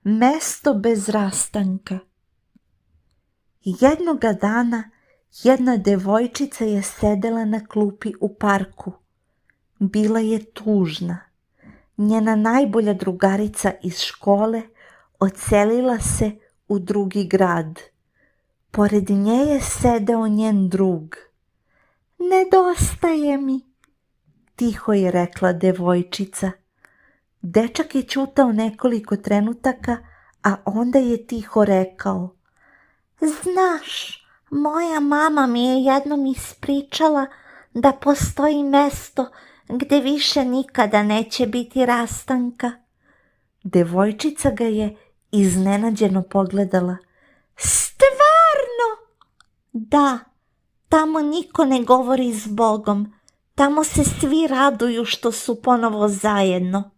Mesto bez rastanka. Jednoga dana jedna devojčica je sedela na klupi u parku. Bila je tužna. Njena najbolja drugarica iz škole odselila se u drugi grad. Pored nje je sedeo njen drug. Nedostaje mi, tiho je rekla devojčica. Dečak je ćutao nekoliko trenutaka, a onda je tiho rekao: Znaš, moja mama mi je jednom ispričala da postoji mesto gdje više nikada neće biti rastanka. Devojčica ga je iznenađeno pogledala. Stvarno? Da, tamo niko ne govori s Bogom, tamo se svi raduju što su ponovo zajedno.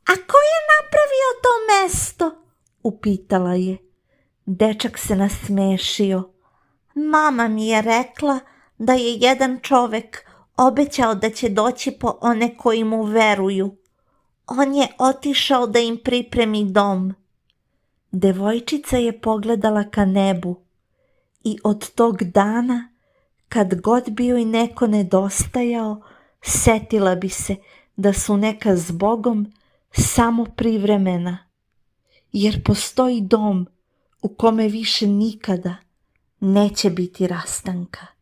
A ko je napravio to mesto? Upitala je. Dečak se nasmešio. Mama mi je rekla da je jedan čovek obećao da će doći po one koji mu veruju. On je otišao da im pripremi dom. Devojčica je pogledala ka nebu i od tog dana, kad god bi joj neko nedostajao, setila bi se da su neka s Bogom samo privremena, jer postoji dom u kome više nikada neće biti rastanka.